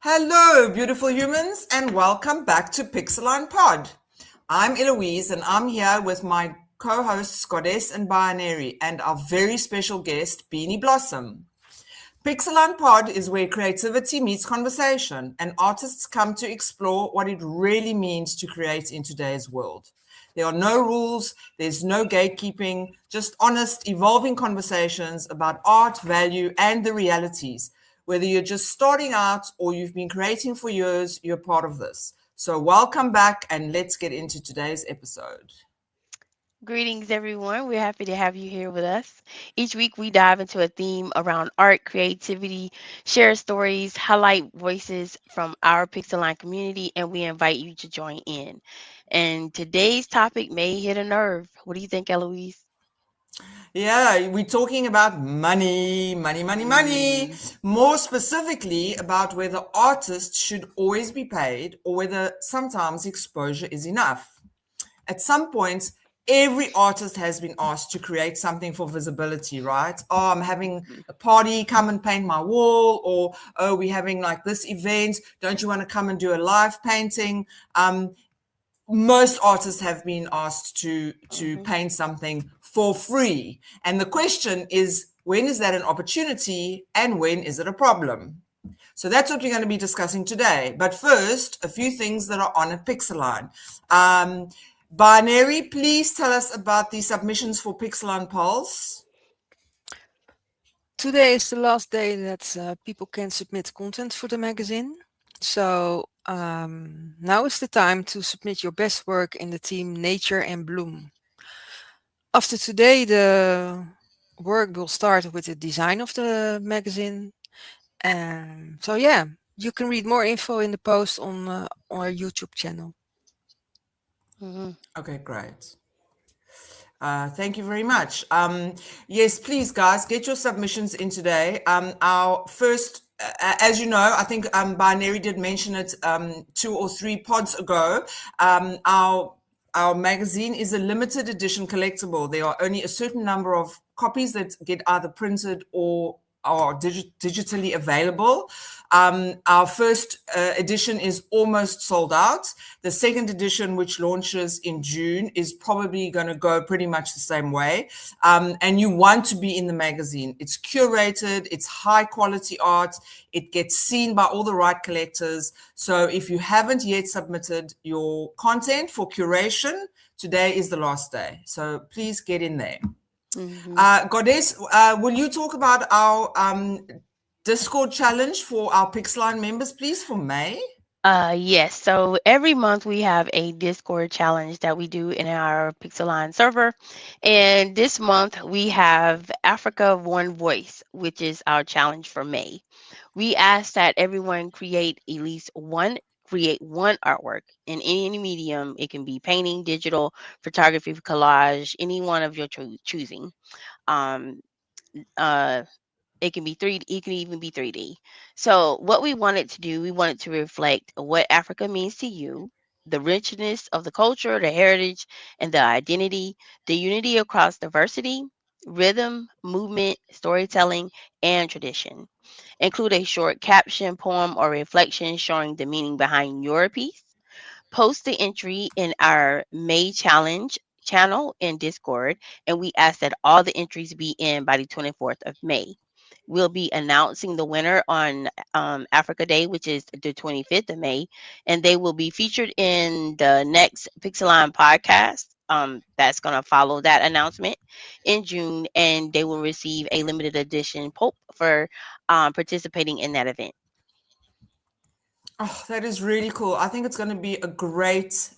Hello, beautiful humans, and welcome back to Pixeline Pod. I'm Eloise, and I'm here with my co-hosts Goddess and Binary, and our very special guest, Beanie Blossom. Pixeline Pod is where creativity meets conversation, and artists come to explore what it really means to create in today's world. There are no rules, there's no gatekeeping, just honest, evolving conversations about art, value, and the realities. Whether you're just starting out or you've been creating for years, you're part of this. So, welcome back, and let's get into today's episode. Greetings, everyone. We're happy to have you here with us. Each week, we dive into a theme around art, creativity, share stories, highlight voices from our Pixeline community, and we invite you to join in. And today's topic may hit a nerve. What do you think, Eloise? Yeah, we're talking about money, money, money, money. Mm, More specifically, about whether artists should always be paid or whether sometimes exposure is enough. At some point, every artist has been asked to create something for visibility, right? Oh, I'm having mhm, a party, come and paint my wall, or oh, we're having like this event, don't you want to come and do a live painting? Most artists have been asked to mhm. paint something for free, and the question is, when is that an opportunity and when is it a problem? So that's what we're going to be discussing today. But first, a few things that are on a Pixeline. um, Binary, please tell us about the submissions for Pixeline polls. Today is the last day that people can submit content for the magazine. So now is the time to submit your best work in the theme Nature and Bloom. After today, the work will start with the design of the magazine. So yeah, you can read more info in the post on our YouTube channel. Mhm. Okay, great. Thank you very much. Yes, please, guys, get your submissions in today. Our first, as you know, I think Binary did mention it 2 or 3 pods ago. Our magazine is a limited edition collectible. There are only a certain number of copies that get either printed or are digitally available. Our first edition is almost sold out. The second edition, which launches in June, is probably going to go pretty much the same way. And you want to be in the magazine. It's curated, it's high quality art, it gets seen by all the right collectors. So if you haven't yet submitted your content for curation, today is the last day. So please get in there. Mhm. Goddess, will you talk about our Discord challenge for our Pixline members, please, for May? Yes. So every month we have a Discord challenge that we do in our Pixeline server. And this month we have Africa One Voice, which is our challenge for May. We ask that everyone create one artwork in any medium. It can be painting, digital, photography, collage, any one of your choosing. Um, uh, it can be it can even be 3D. So what we wanted to do, we wanted to reflect what Africa means to you, the richness of the culture, the heritage, and the identity, the unity across diversity, rhythm, movement, storytelling, and tradition. Include a short caption, poem, or reflection showing the meaning behind your piece. Post the entry in our May challenge channel in Discord, and we ask that all the entries be in by the 24th of May. We'll be announcing the winner on Africa Day, which is the 25th of May, and they will be featured in the next Pixeline podcast. That's going to follow that announcement in June, and they will receive a limited edition Pope for participating in that event. Oh, that is really cool. I think it's going to be a great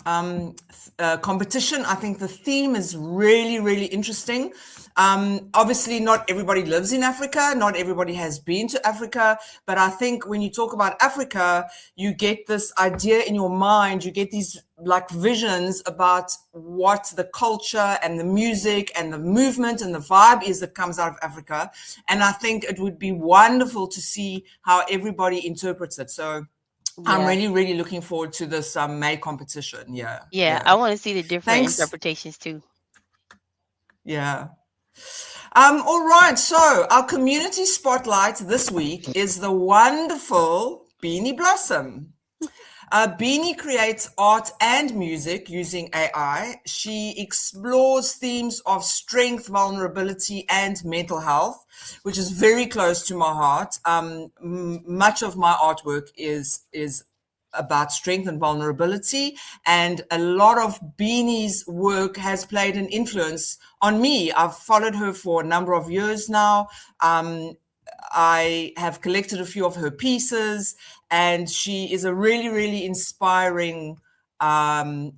competition. I think the theme is really, really interesting. Obviously, not everybody lives in Africa, not everybody has been to Africa, but I think when you talk about Africa, you get this idea in your mind, you get these like visions about what the culture and the music and the movement and the vibe is that comes out of Africa. And I think it would be wonderful to see how everybody interprets it. So, I'm Yeah. really, really looking forward to this May competition. Yeah, Yeah, yeah. I want to see the different Thanks. interpretations too. Yeah. All right. So our community spotlight this week is the wonderful Beanie Blossom. Beanie creates art and music using AI. She explores themes of strength, vulnerability, and mental health, which is very close to my heart. Much of my artwork is about strength and vulnerability, and a lot of Beanie's work has played an influence on me. I've followed her for a number of years now. I have collected a few of her pieces, and she is a really, really inspiring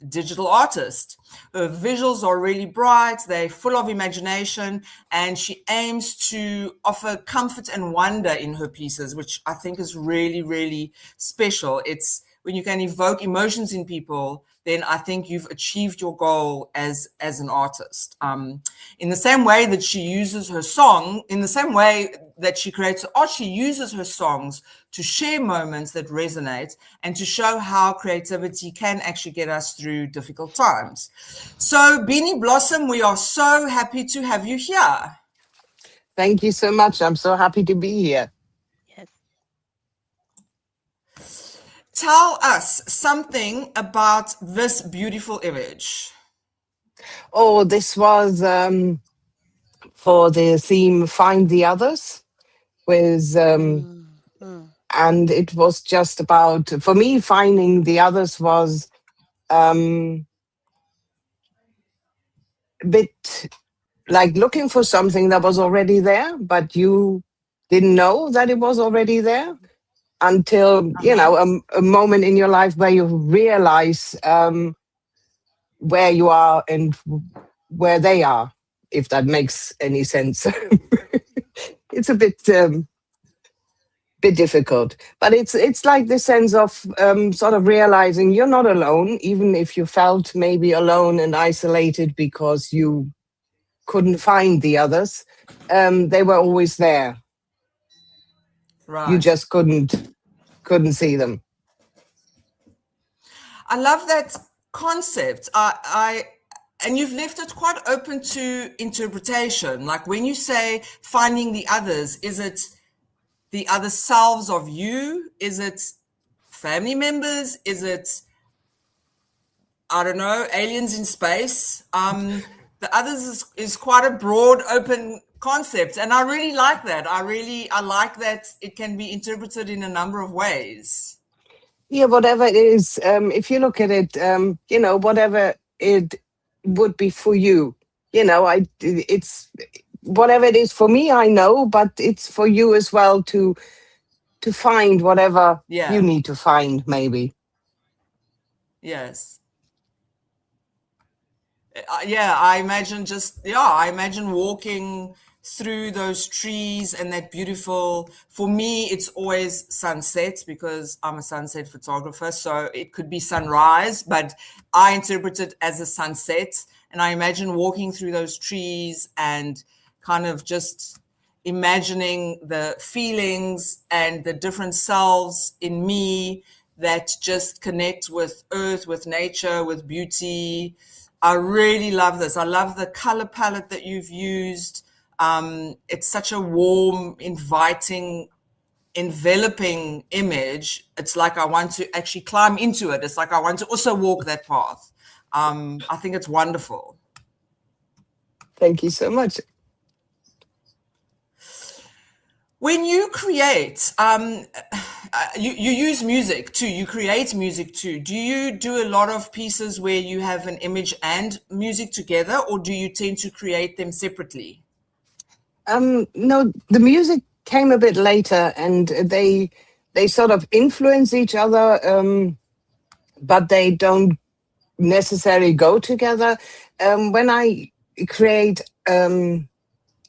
digital artist. Her visuals are really bright, they're full of imagination, and she aims to offer comfort and wonder in her pieces, which I think is really, really special. It's when you can evoke emotions in people, then I think you've achieved your goal as an artist. In the same way that she uses her song, in the same way that she creates art, she uses her songs to share moments that resonate and to show how creativity can actually get us through difficult times. So, Beanie Blossom, we are so happy to have you here. Thank you so much. I'm so happy to be here. Yes. Tell us something about this beautiful image. Oh, this was for the theme Find the Others, with and it was just about, for me, finding the others was a bit like looking for something that was already there, but you didn't know that it was already there until, a moment in your life where you realize where you are and where they are, if that makes any sense. It's a bit difficult, but it's like the sense of sort of realizing you're not alone, even if you felt maybe alone and isolated because you couldn't find the others. They were always there. Right. You just couldn't see them. I love that concept. And you've left it quite open to interpretation. Like when you say finding the others, is it the other selves of you? Is it family members? Is it, I don't know, aliens in space? The others is quite a broad, open concept, and I really like that. I like that it can be interpreted in a number of ways. Yeah, whatever it is, if you look at it, whatever it would be for you, it's whatever it is for me, I know, but it's for you as well to find whatever you need to find, maybe. Yes. I imagine walking through those trees and that beautiful, for me, it's always sunset because I'm a sunset photographer. So it could be sunrise, but I interpret it as a sunset. And I imagine walking through those trees and kind of just imagining the feelings and the different selves in me that just connect with earth, with nature, with beauty. I really love this. I love the color palette that you've used. It's such a warm, inviting, enveloping image. It's like I want to actually climb into it. It's like I want to also walk that path. I think it's wonderful. Thank you so much. When you create, you use music too, you create music too. Do you do a lot of pieces where you have an image and music together, or do you tend to create them separately? No, the music came a bit later, and they sort of influence each other, but they don't necessarily go together. When I create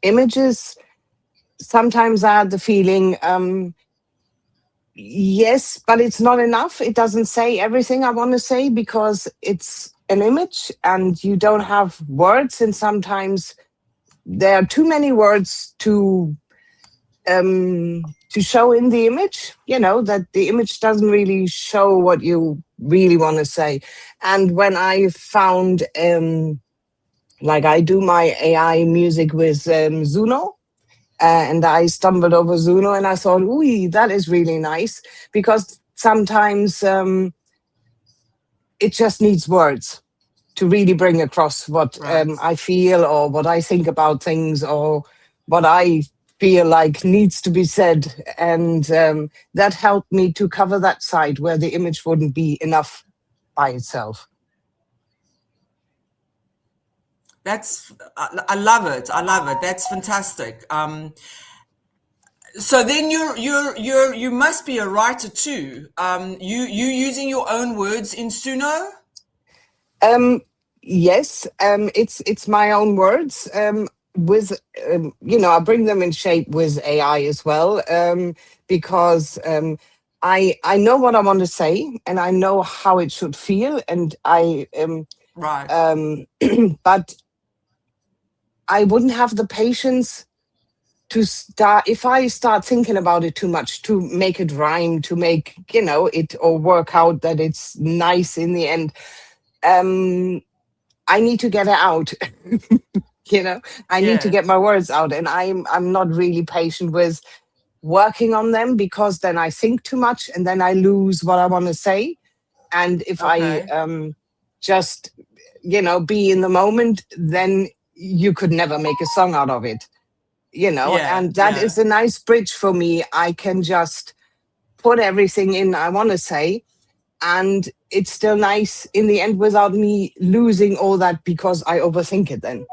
images, sometimes I had the feeling, yes, but it's not enough. It doesn't say everything I want to say because it's an image and you don't have words. And sometimes there are too many words to show in the image, that the image doesn't really show what you really want to say. And when I found, like I do my AI music with Zuno, and I stumbled over Zuno and I thought, ooh, that is really nice, because sometimes it just needs words to really bring across what Right. I feel, or what I think about things, or what I feel like needs to be said. And that helped me to cover that side where the image wouldn't be enough by itself. I love it. I love it. That's fantastic. So then you must be a writer too. You using your own words in Suno? Yes, it's my own words. With I bring them in shape with AI as well, because I know what I want to say and I know how it should feel, and Right. but I wouldn't have the patience to start if I start thinking about it too much, to make it rhyme, to make it or work out that it's nice in the end. I need to get it out. I need to Yeah. get my words out, and I'm not really patient with working on them, because then I think too much and then I lose what I want to say. And if I Okay. just be in the moment, then you could never make a song out of it. Yeah. And that Yeah. is a nice bridge for me. I can just put everything in I want to say, and it's still nice in the end without me losing all that because I overthink it then.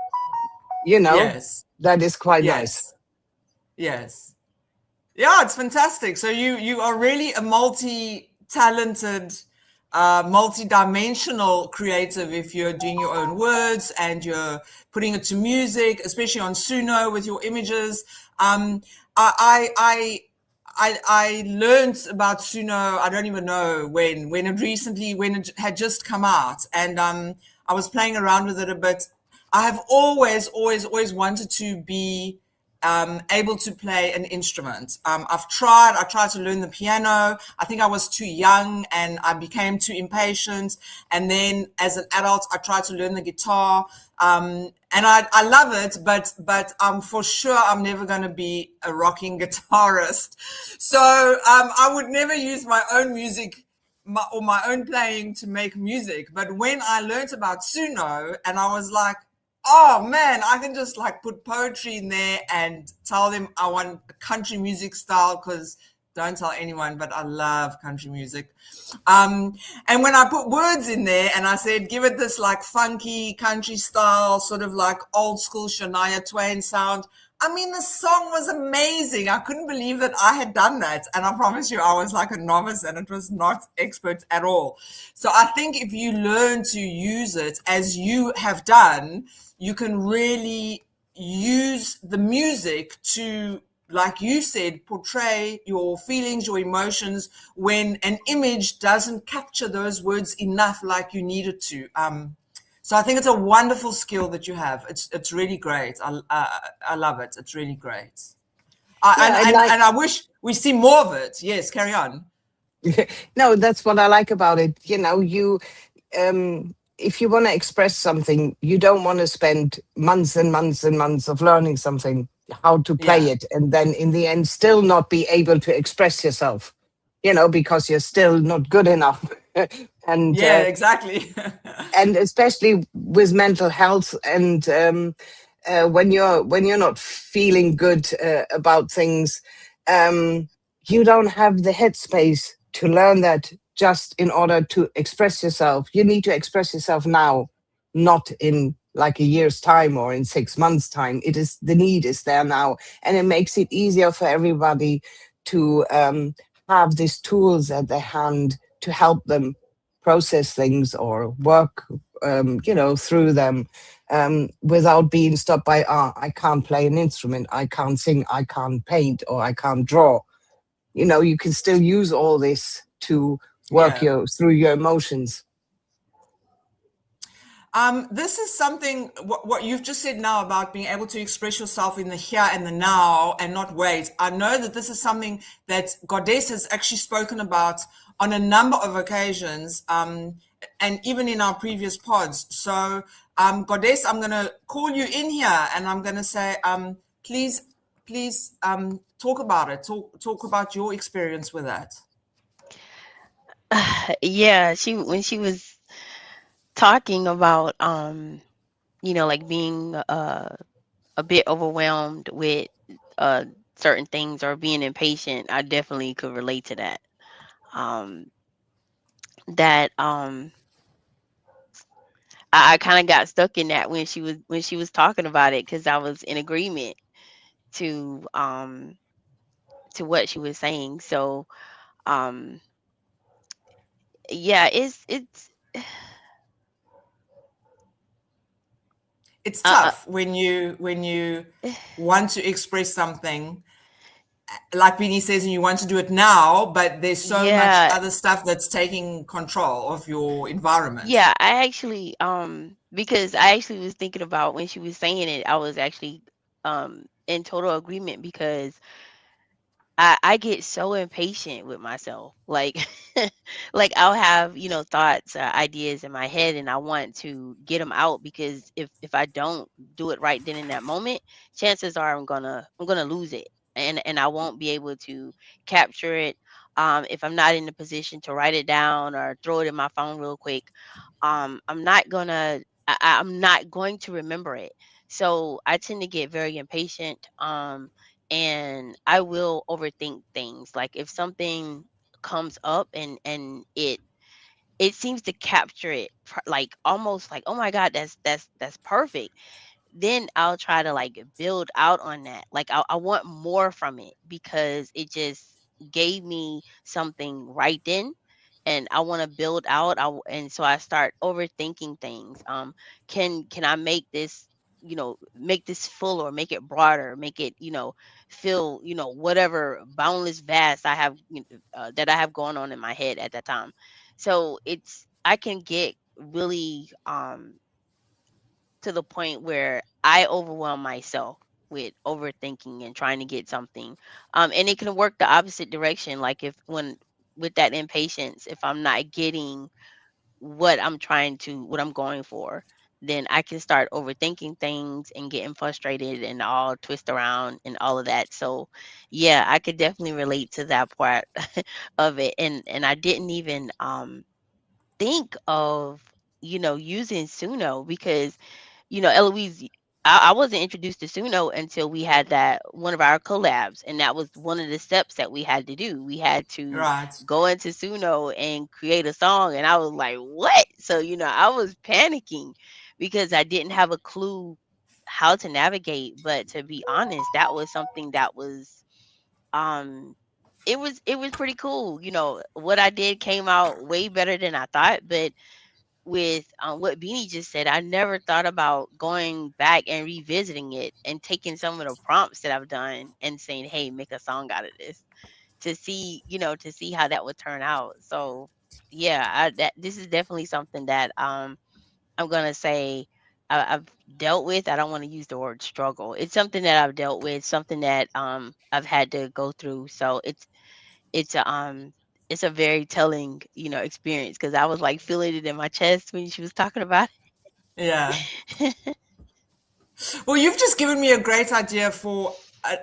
Yes. That is quite nice. Yes. Yes. Yeah, it's fantastic. So you are really a multi-talented, multi-dimensional creative if you're doing your own words and you're putting it to music, especially on Suno with your images. I learned about Suno. I don't even know when it had just come out, and I was playing around with it a bit. I have always wanted to be able to play an instrument. I tried to learn the piano. I think I was too young and I became too impatient. And then as an adult, I tried to learn the guitar. And I love it, but for sure I'm never going to be a rocking guitarist. So I would never use my own music or my own playing to make music. But when I learned about Suno, and I was like, oh man, I can just like put poetry in there and tell them I want a country music style, because don't tell anyone, but I love country music. And when I put words in there and I said, give it this like funky country style, sort of like old school Shania Twain sound, I mean, the song was amazing. I couldn't believe that I had done that. And I promise you, I was like a novice and it was not expert at all. So I think if you learn to use it as you have done, you can really use the music to, like you said, portray your feelings, your emotions when an image doesn't capture those words enough like you need it to. So I think it's a wonderful skill that you have. It's really great. I love it. It's really great. Yeah, I like. And I wish we see more of it. Yes, carry on. No, that's what I like about it. If you want to express something, you don't want to spend months and months and months of learning something, how to play Yeah. it, and then in the end still not be able to express yourself, because you're still not good enough. and Yeah, exactly. and especially with mental health, and when you're not feeling good about things, you don't have the headspace to learn that just in order to express yourself. You need to express yourself now, not in like a year's time or in 6 months time. The need is there now, and it makes it easier for everybody to have these tools at their hand to help them process things or work through them, without being stopped by, I can't play an instrument, I can't sing, I can't paint, or I can't draw. You can still use all this to work Yeah. through your emotions. This is something, what you've just said now about being able to express yourself in the here and the now and not wait. I know that this is something that Goddess has actually spoken about on a number of occasions, and even in our previous pods. So, Goddess, I'm going to call you in here and I'm going to say, please please talk about it. Talk about your experience with that. Yeah, she when she was talking about like being a bit overwhelmed with uh certain things or being impatient, I definitely could relate to that. Um that I kind of got stuck in that when she was talking about it, because I was in agreement to um to what she was saying. So um yeah, it's It's uh, uh tough when you want to express something, like Beanie says, and you want to do it now, but there's so much yeah. other stuff that's taking control of your environment. Yeah, I actually because I actually was thinking about when she was saying it, I was actually in total agreement, because I get so impatient with myself. Like like I'll have, thoughts, ideas in my head, and I want to get them out, because if I don't do it right then in that moment, chances are I'm gonna lose it, and I won't be able to capture it. If I'm not in the position to write it down or throw it in my phone real quick, I'm not going to remember it. So I tend to get very impatient. And I will overthink things. Like if something comes up and it seems to capture it, like almost like, oh my god, that's perfect, then I'll try to like build out on that. Like I want more from it, because it just gave me something right then, and I want to build out. And so I start overthinking things. Can I make this, make this fuller, make it broader, make it, feel, whatever boundless vast I have, that I have going on in my head at that time. So I can get really to the point where I overwhelm myself with overthinking and trying to get something. And it can work the opposite direction. Like if when with that impatience, if I'm not getting what I'm going for, then I can start overthinking things and getting frustrated and all twist around and all of that. So yeah, I could definitely relate to that part of it. And I didn't even think of, using Suno, because Eloise, I wasn't introduced to Suno until we had that one of our collabs, and that was one of the steps that we had to do. We had to Right. go into Suno and create a song, and I was like, "What?" So I was panicking because I didn't have a clue how to navigate. But to be honest, that was something that was um it was pretty cool. What I did came out way better than I thought. But with what Beanie just said, I never thought about going back and revisiting it and taking some of the prompts that I've done and saying, "Hey, make a song out of this," to see how that would turn out. So, yeah, that this is definitely something that I'm gonna say I've dealt with. I don't want to use the word struggle. It's something that I've dealt with, something that I've had to go through. So it's a it's a very telling, experience, because I was like feeling it in my chest when she was talking about Yeah. it. Well, you've just given me a great idea for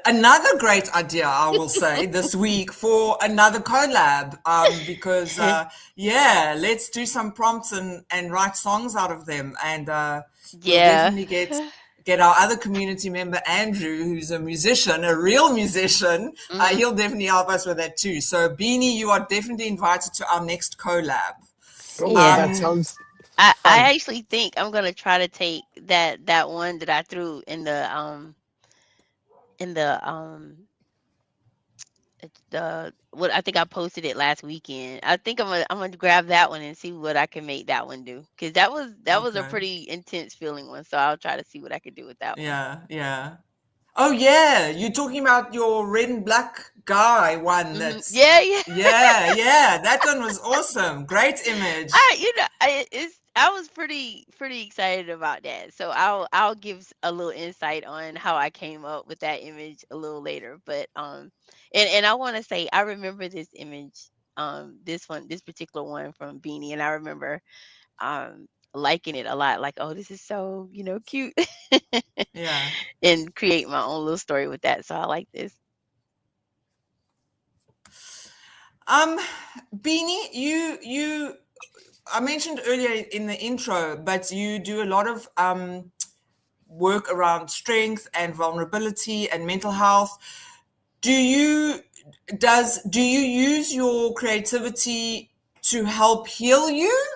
another great idea, I will say, this week for another collab. Because, yeah, let's do some prompts and write songs out of them. And we'll Yeah. definitely get our other community member, Andrew, who's a musician, a real musician. hmm He'll definitely help us with that too. So, Beanie, you are definitely invited to our next collab. Oh, Yeah. that Um, sounds I fun. actually think I'm gonna try to take that one that I threw in the what I think I posted it last weekend. I think I'm gonna grab that one and see what I can make that one do, because that was a okay. pretty intense feeling one. So I'll try to see what I can do with that one. Yeah, yeah. Oh yeah, you're talking about your red and black guy one. That's Yeah, yeah. yeah, yeah. That one was awesome. Great image. I was pretty excited about that. So I'll give a little insight on how I came up with that image a little later. But and I want to say I remember this image, this particular one from Beanie, and I remember liking it a lot. Like, oh, this is so, cute. Yeah. And create my own little story with that. So I like this. Beanie, I mentioned earlier in the intro, but you do a lot of work around strength and vulnerability and mental health. Do you use your creativity to help heal you,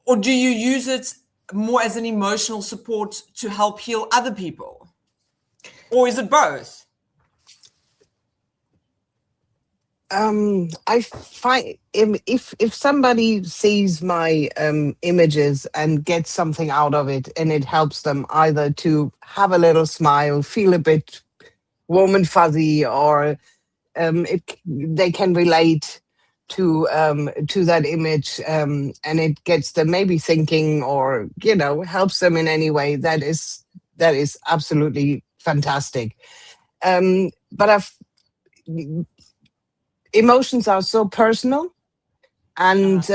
or do you use it more as an emotional support to help heal other people, or is it both? I find if somebody sees my images and gets something out of it, and it helps them either to have a little smile, feel a bit warm and fuzzy, or they can relate to that image, and it gets them maybe thinking, or helps them in any way, that is absolutely fantastic. But emotions are so personal, and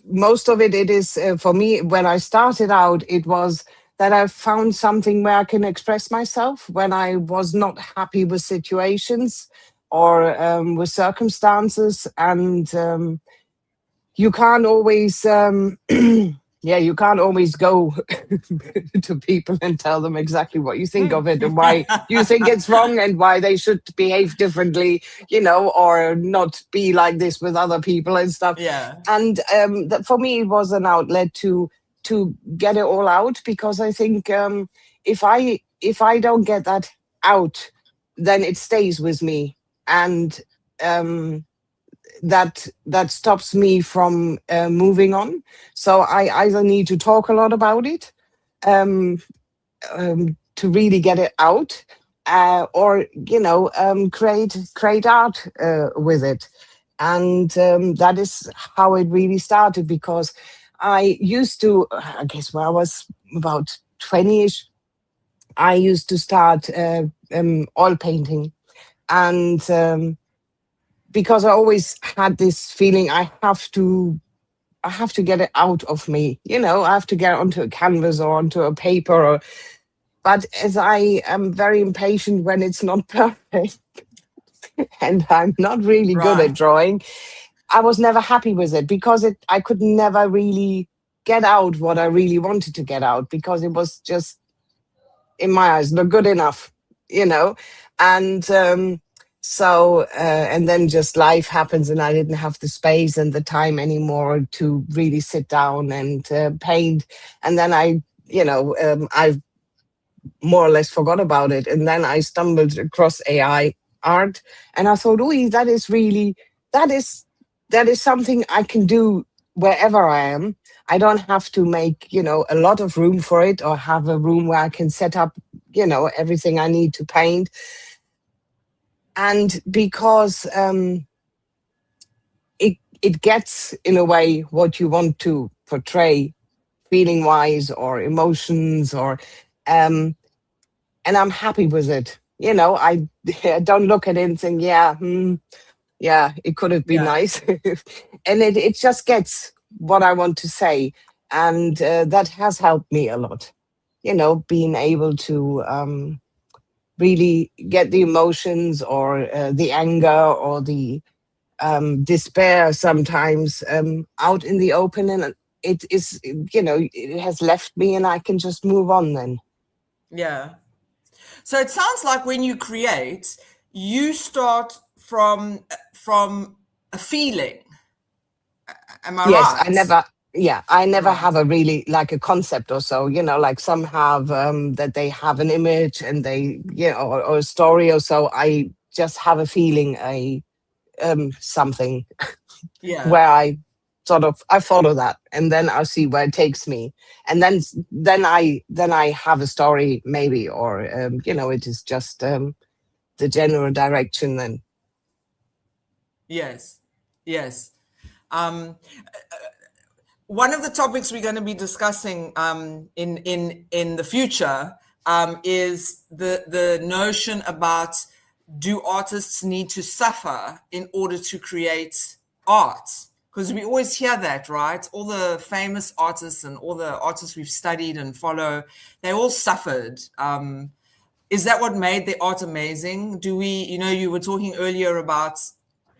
most of it is, for me, when I started out, it was that I found something where I can express myself when I was not happy with situations, or with circumstances. And you can't always you can't always go to people and tell them exactly what you think of it, and why you think it's wrong, and why they should behave differently, or not be like this with other people and stuff. Yeah. And that, for me, it was an outlet to get it all out, because I think, if I don't get that out, then it stays with me. And that stops me from moving on. So I either need to talk a lot about it, um, to really get it out, or create art with it. And that is how it really started, because I used to, I guess, when I was about 20ish, I used to start oil painting. And because I always had this feeling, I have to get it out of me. I have to get it onto a canvas or onto a paper. But as I am very impatient when it's not perfect, and I'm not really good at Right. drawing, I was never happy with it, because I could never really get out what I really wanted to get out, because it was just, in my eyes, not good enough, you know. And and then just life happens, and I didn't have the space and the time anymore to really sit down and paint. And then I more or less forgot about it. And then I stumbled across AI art, and I thought, "Ooh, that is that is something I can do wherever I am. I don't have to make, a lot of room for it, or have a room where I can set up, everything I need to paint." And because it gets, in a way, what you want to portray, feeling wise, or emotions, or um and I'm happy with it. I don't look at it and think, yeah, it could have been Yeah. nice. And it just gets what I want to say. And that has helped me a lot, being able to really get the emotions, or the anger, or the despair sometimes, out in the open. And it has left me, and I can just move on then. Yeah. So it sounds like when you create, you start from a feeling. Am I Yes, right? I never Right. have a really, like, a concept or so, like some have, that they have an image, and they, or a story or so. I just have a feeling, something, Yeah. where I follow that, and then I see where it takes me. And then I have a story, maybe, or it is just the general direction then. Yes. Yes. Um, one of the topics we're going to be discussing in the future is the notion about, do artists need to suffer in order to create art? Because we always hear that, right? All the famous artists and all the artists we've studied and follow, they all suffered. Is that what made the art amazing? Do we, you were talking earlier about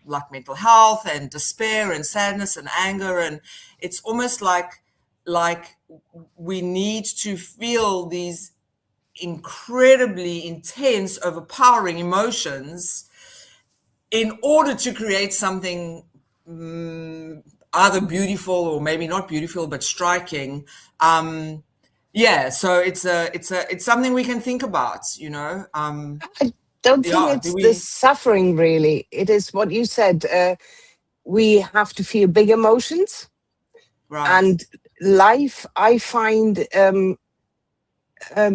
like mental health and despair and sadness and anger, and it's almost like we need to feel these incredibly intense, overpowering emotions in order to create something either beautiful or maybe not beautiful but striking. Yeah, so it's something we can think about. I don't think Yeah, do it's the we? suffering really. It is what you said. We have to feel big emotions, Right. and life, I find,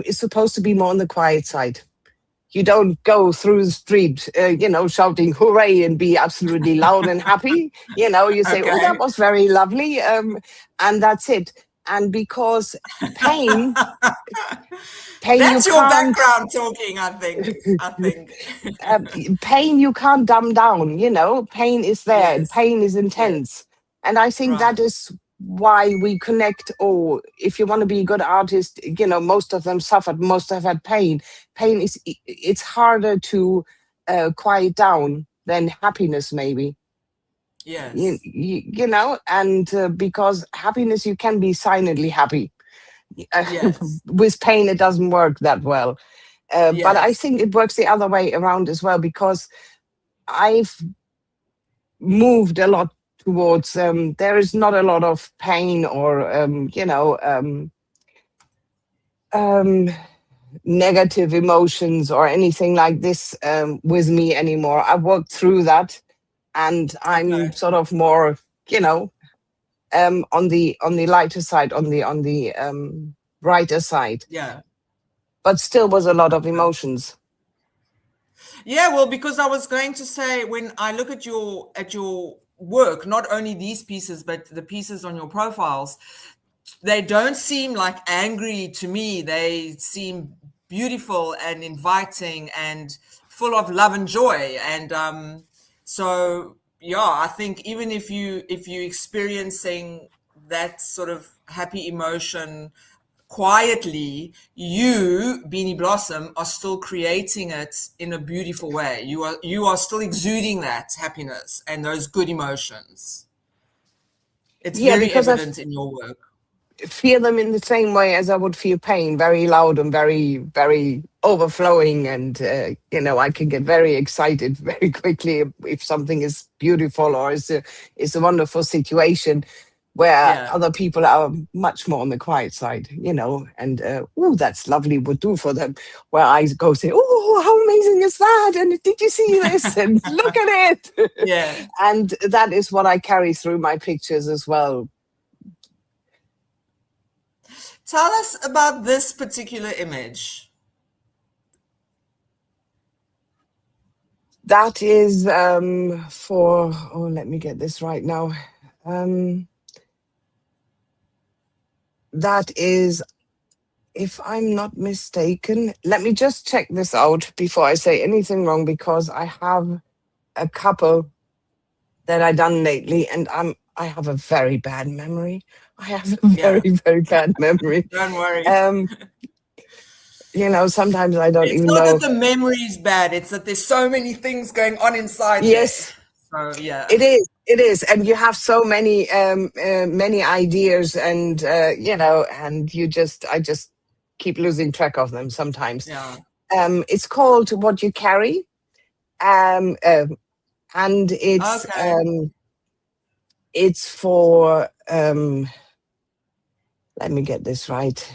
is supposed to be more on the quiet side. You don't go through the street, shouting hooray and be absolutely loud and happy. You say, oh, Okay. that was very lovely. And that's it. And because pain, you That's your can't, background talking, I think. pain you can't dumb down. Pain is there and Yes. pain is Yes. intense. And I think Right. that is why we connect. Or if you want to be a good artist, most of them suffered, most have had pain is, it's harder to quiet down than happiness maybe. Yes. And because happiness, you can be silently happy. Yes. With pain it doesn't work that well. But I Yes. think it works the other way around as well, because I've moved a lot towards, there is not a lot of pain or negative emotions or anything like this with me anymore. I've worked through that, and I'm Okay. sort of more, on the lighter side, on the brighter side, Yeah. but still was a lot of emotions. Yeah, well, because I was going to say, when I look at your work, not only these pieces but the pieces on your profiles, they don't seem like angry to me. They seem beautiful and inviting and full of love and joy. And so yeah, I think even if you experiencing that sort of happy emotion quietly, you, Beanie Blossom, are still creating it in a beautiful way. You are still exuding that happiness and those good emotions. It's Yeah, very because I evident in your work. feel them in the same way as I would feel pain, very loud and very, very overflowing. And, I can get very excited very quickly if something is beautiful or is a wonderful situation, where Yeah. other people are much more on the quiet side, and, oh, that's lovely, would do for them. Where I go say, oh, how amazing is that? And did you see this? And look at it. Yeah. And that is what I carry through my pictures as well. Tell us about this particular image. That is for, oh, let me get this right now. That is, if I'm not mistaken, let me just check this out before I say anything wrong, because I have a couple that I done lately, and I have a very bad memory. I have a Yeah. very, very bad memory. Don't worry. Um, Sometimes I don't It's even not that know. the memory is bad, it's that there's so many things going on inside there. Yes, So yeah. it is. It is, and you have so many ideas, and and I just keep losing track of them sometimes. Yeah. It's called What You Carry, um, uh, and Okay. it's for. Let me get this right.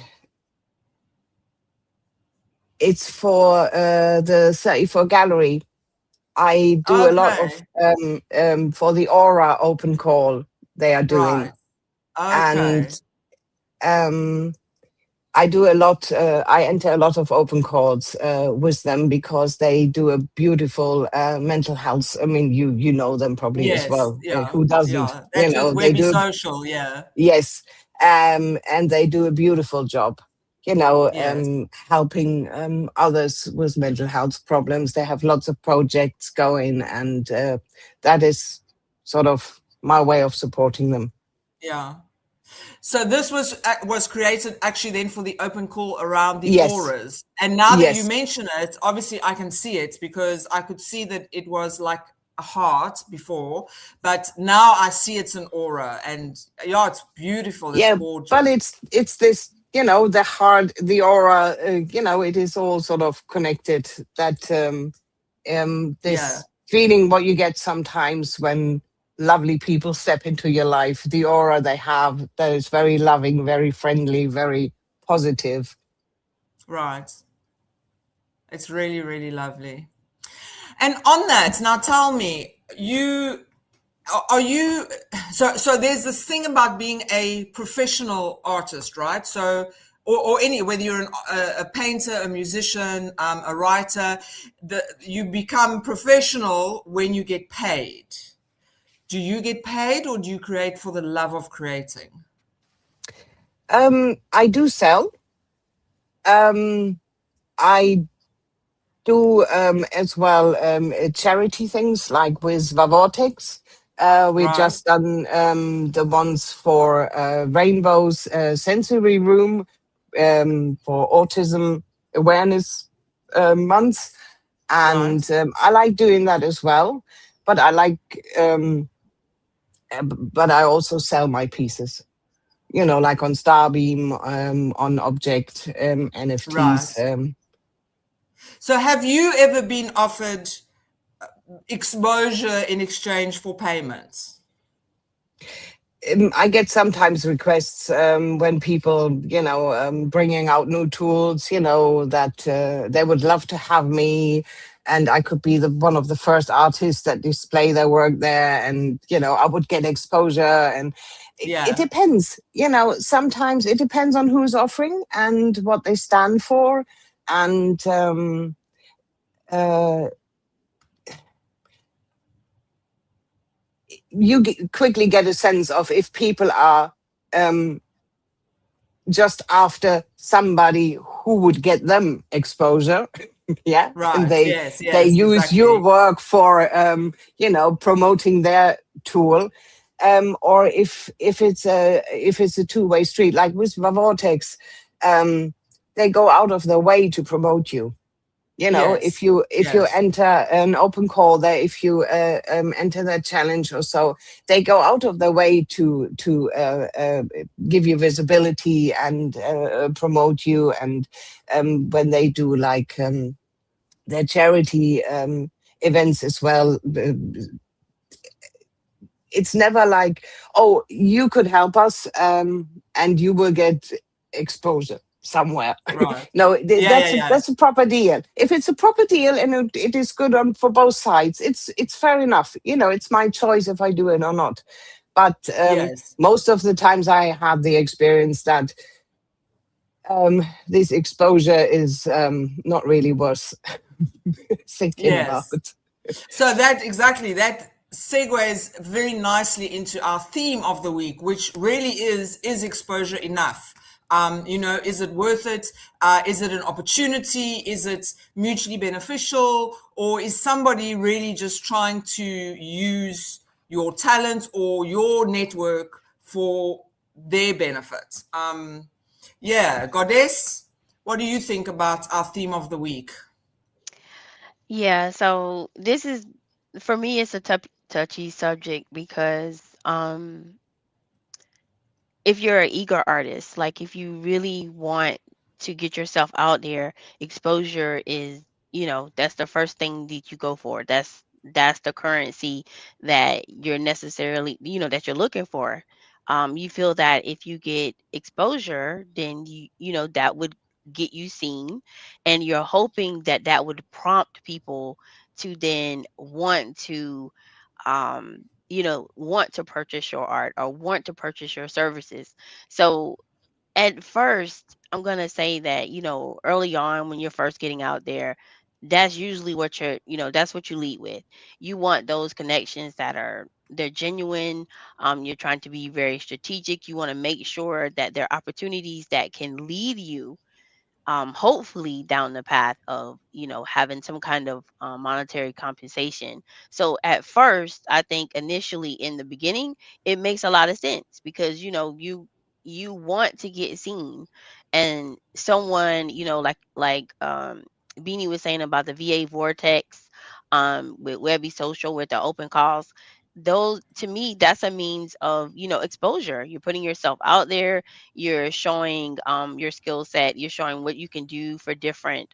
It's for the 34 Gallery. I do a lot of Okay. for the Aura open call they are Right. doing, and Okay. um, I do a lot. I enter a lot of open calls with them, because they do a beautiful mental health. I mean, you know them probably as Yes. well. Yeah. Who doesn't? Yeah. That's with They Webby do. Social. Yeah. Yes, and they do a beautiful job. Yes. Helping others with mental health problems. They have lots of projects going, and that is sort of my way of supporting them. Yeah. So this was created actually then for the open call around the Yes, auras. And now that you yes, mention it, obviously I can see it because I could see that it was like a heart before, but now I see it's an aura. And yeah, it's beautiful. It's yeah. gorgeous. But it's this, the heart, the aura. It is all sort of connected. That Yeah, this feeling what you get sometimes when lovely people step into your life, the aura they have that is very loving, very friendly, very positive. right. It's really, really lovely. And on that, now tell me, are you so there's this thing about being a professional artist, right? So or any whether you're a painter, a musician, a writer, you become professional when you get paid. Do you get paid or do you create for the love of creating? I do sell. Um, I do as well charity things like with Vavortex. We've Right, just done the ones for Rainbow's Sensory Room for Autism Awareness Month. right, And I like doing that as well. But I like, but I also sell my pieces, like on Starbeam, on Object, right. NFTs. So have you ever been offered exposure in exchange for payments? I get sometimes requests when people, bringing out new tools, that they would love to have me, and I could be the one of the first artists that display their work there, and I would get exposure, and it Yeah, depends. Sometimes it depends on who's offering and what they stand for, and uh, you quickly get a sense of if people are. Um, just after somebody who would get them exposure. Yeah, and right. Yes, they yes, use your exactly. work for promoting their tool, or if it's a two-way street, like with Vortex, um they go out of their way to promote you. If Yes, you yes, enter an open call there, if you enter that challenge or so, they go out of their way to give you visibility and promote you. And when they do like their charity events as well, it's never like, oh, you could help us, and you will get exposure somewhere. right. No, Yeah, yeah, yeah. that's a proper deal. If it's a proper deal and it is good on for both sides, it's fair enough. It's my choice if I do it or not. But Yes, most of the times I have the experience that this exposure is not really worth thinking about. yes. So that exactly that segues very nicely into our theme of the week, which really is exposure enough? Is it worth it? Is it an opportunity? Is it mutually beneficial? Or is somebody really just trying to use your talent or your network for their benefit? Yeah, Goddess, what do you think about our theme of the week? Yeah, so this is for me it's a touchy subject because if you're an eager artist, like if you really want to get yourself out there, exposure is, that's the first thing that you go for. That's the currency that you're necessarily, that you're looking for. You feel that if you get exposure, then that would get you seen, and you're hoping that that would prompt people to then want to purchase your art or want to purchase your services. So at first, I'm going to say that, early on when you're first getting out there, that's usually that's what you lead with. You want those connections they're genuine. You're trying to be very strategic. You want to make sure that there are opportunities that can lead you hopefully down the path of having some kind of monetary compensation. So at first, I think initially in the beginning, it makes a lot of sense because you want to get seen, and someone like Beanie was saying about the VA Vortex, with Webby Social with the open calls. Those, to me, that's a means of exposure. You're putting yourself out there, you're showing your skill set, you're showing what you can do for different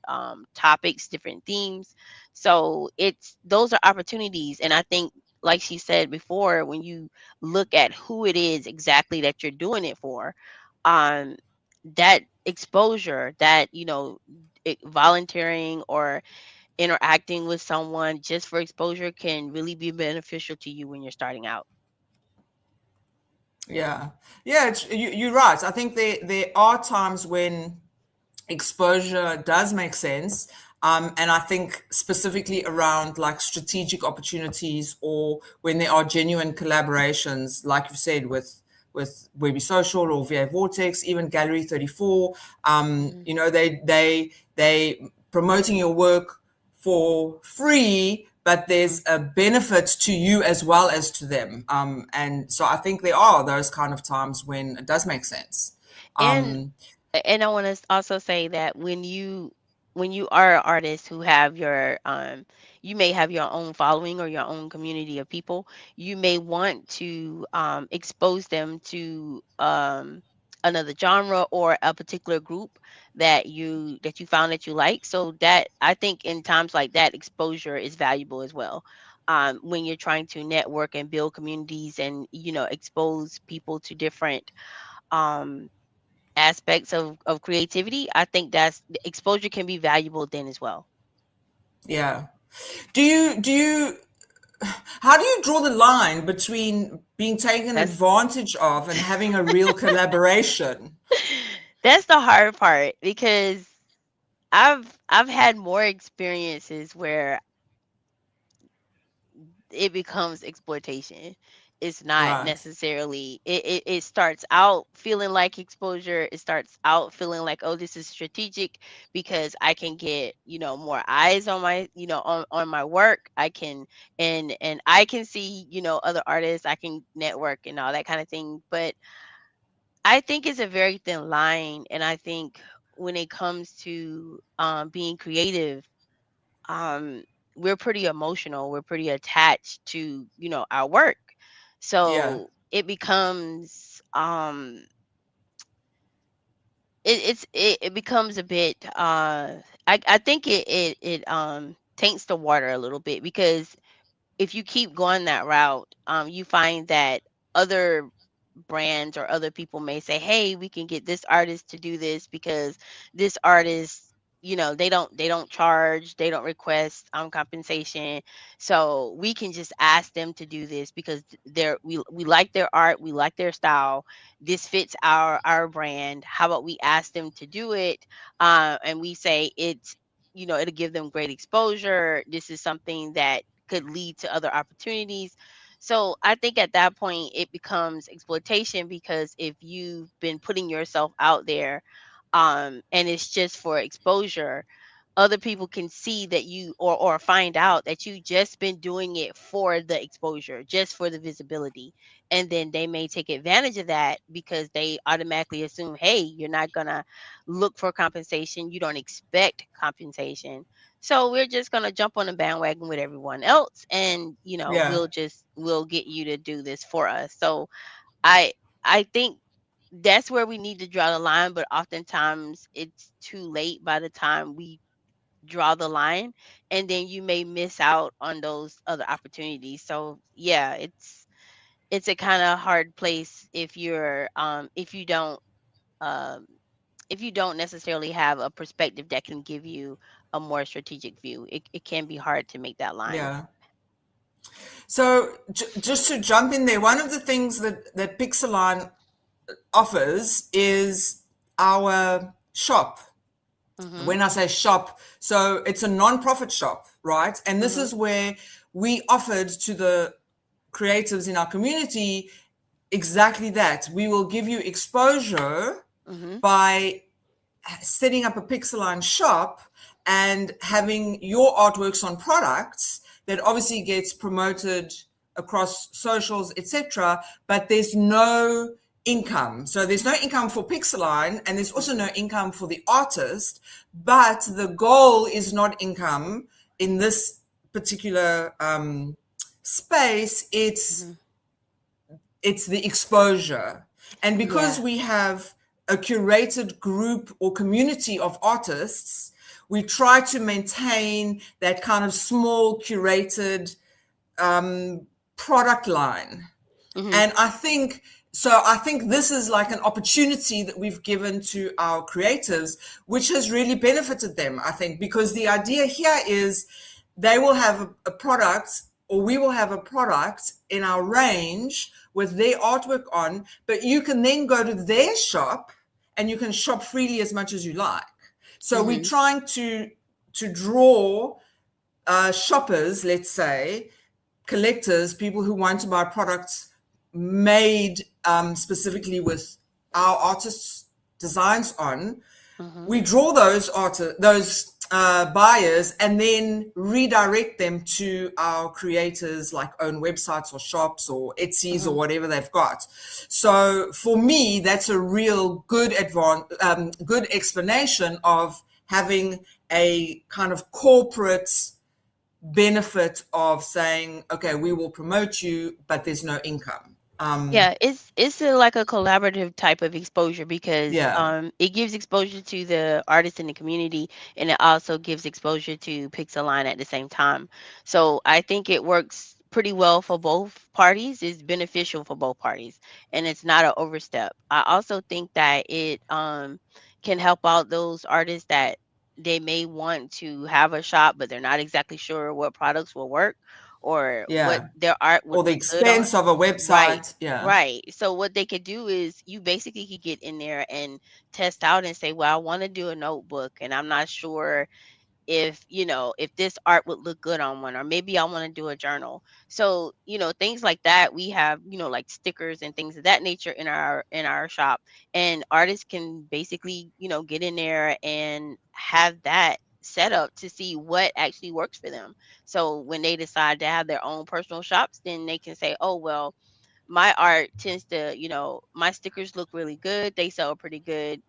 topics, different themes. So it's those are opportunities. And I think, like she said before, when you look at who it is exactly that you're doing it for, um that exposure, that volunteering or interacting with someone just for exposure can really be beneficial to you when you're starting out. Yeah, yeah, you're right. I think there are times when exposure does make sense. And I think specifically around like strategic opportunities, or when there are genuine collaborations, like you said, with Webby Social or VA Vortex, even Gallery 34. Mhm. They promoting your work for free, but there's Mhm. a benefit to you as well as to them. And so I think there are those kind of times when it does make sense. And Um, and I want to also say that when you are an artist who have your you may have your own following or your own community of people, you may want to expose them to another genre or a particular group that you found that you like. So that, I think, in times like that, exposure is valuable as well. When you're trying to network and build communities and expose people to different um aspects of creativity, I think that's exposure can be valuable then as well. yeah. Do you how do you draw the line between being taken That's advantage of and having a real collaboration? that's the hard part because I've had more experiences where it becomes exploitation. It's not Right. necessarily it starts out feeling like exposure. It starts out feeling like, oh, this is strategic because I can get, more eyes on my, on my work. I can and I can see, other artists, I can network and all that kind of thing. But I think it's a very thin line. And I think when it comes to being creative, um we're pretty emotional, we're pretty attached to our work, Yeah. so it becomes it becomes a bit I think it taints the water a little bit because if you keep going that route, you find that other brands or other people may say, "Hey, we can get this artist to do this because this artist, they don't charge, they don't request compensation, so we can just ask them to do this because we like their art, we like their style. This fits our brand. How about we ask them to do it? And we say it'll give them great exposure. This is something that could lead to other opportunities." So I think at that point it becomes exploitation because if you've been putting yourself out there, and it's just for exposure, other people can see that you or find out that you just been doing it for the exposure, just for the visibility. And then they may take advantage of that because they automatically assume, hey, you're not gonna look for compensation, you don't expect compensation. So we're just gonna jump on the bandwagon with everyone else, and Yeah. we'll get you to do this for us. So I I think that's where we need to draw the line, but oftentimes it's too late by the time we draw the line, and then you may miss out on those other opportunities. So yeah, it's a kind of hard place um if you don't necessarily have a perspective that can give you a more strategic view. It can be hard to make that line. Yeah. So just to jump in there, one of the things that Pixeline offers is our shop. Mhm. When I say shop, so it's a non-profit shop, right? And this Mhm. is where we offered to the creatives in our community exactly that. We will give you exposure Mhm. by setting up a Pixeline shop and having your artworks on products that obviously gets promoted across socials, etc., but there's no income. So there's no income for Pixeline, and there's also no income for the artist, but the goal is not income in this particular space. Mm-hmm. It's the exposure. And because Yeah. we have a curated group or community of artists, we try to maintain that kind of small curated product line. Mm-hmm. And I think this is like an opportunity that we've given to our creatives, which has really benefited them, I think, because the idea here is they will have a product, or we will have a product in our range with their artwork on, but you can then go to their shop and you can shop freely as much as you like. So we're Mm-hmm. trying to draw shoppers, let's say, collectors, people who want to buy products made specifically with our artists' designs on. Mm-hmm. We draw those buyers, and then redirect them to our creators, like own websites or shops or Etsy's or Mm-hmm. whatever they've got. So for me, that's a real good explanation of having a kind of corporate benefit of saying, okay, we will promote you, but there's no income. Yeah, it's like a collaborative type of exposure because Yeah, it gives exposure to the artists in the community, and it also gives exposure to Pixeline at the same time. So I think it works pretty well for both parties. It's beneficial for both parties, and it's not an overstep. I also think that it can help out those artists that they may want to have a shop, but they're not exactly sure what products will work or what yeah. their art would Or the look good on. expense of a Right. website. Yeah, Right. So what they could do is you basically could get in there and test out and say, well, I want to do a notebook and I'm not sure if, if this art would look good on one, or maybe I want to do a journal. So, things like that. We have, like stickers and things of that nature in our shop. And artists can basically, get in there and have that set up to see what actually works for them. So when they decide to have their own personal shops, then they can say, oh well, my art tends to, my stickers look really good. They sell pretty good.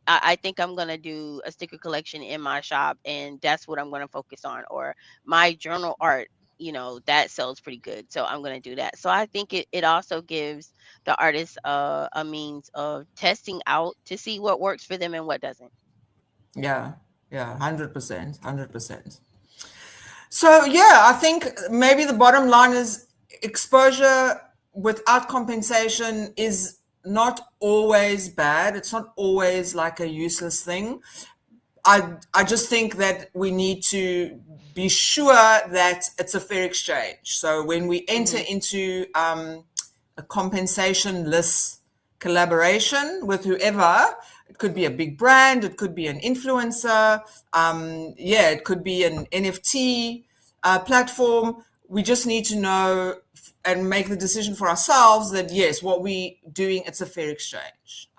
I think I'm gonna do a sticker collection in my shop, and that's what I'm gonna focus on. Or my journal art, that sells pretty good, so I'm gonna do that. So I think it also gives the artists a means of testing out to see what works for them and what doesn't. yeah, yeah, 100%, 100%. So yeah, I think maybe the bottom line is exposure without compensation is not always bad. It's not always like a useless thing. I just think that we need to be sure that it's a fair exchange. So when we enter Hmm. into a compensation-less collaboration with whoever, it could be a big brand, it could be an influencer, yeah, it could be an NFT platform. We just need to know and make the decision for ourselves that yes, what we doing, it's a fair exchange.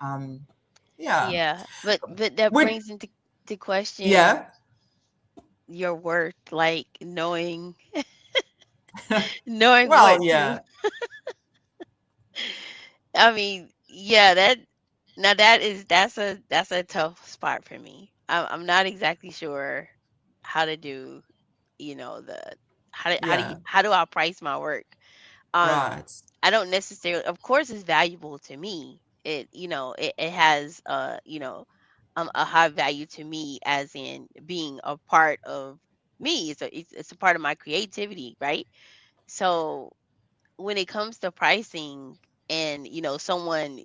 Yeah. Yeah, but that We, brings into the question yeah. your worth, like knowing Well, what to. yeah, I mean, yeah, that's a tough spot for me. I'm not exactly sure how to do, the yeah, how do I price my work? Um, right. I don't necessarily, of course, it's valuable to me. It has a high value to me, as in being a part of me. It's a part of my creativity, right? So when it comes to pricing and someone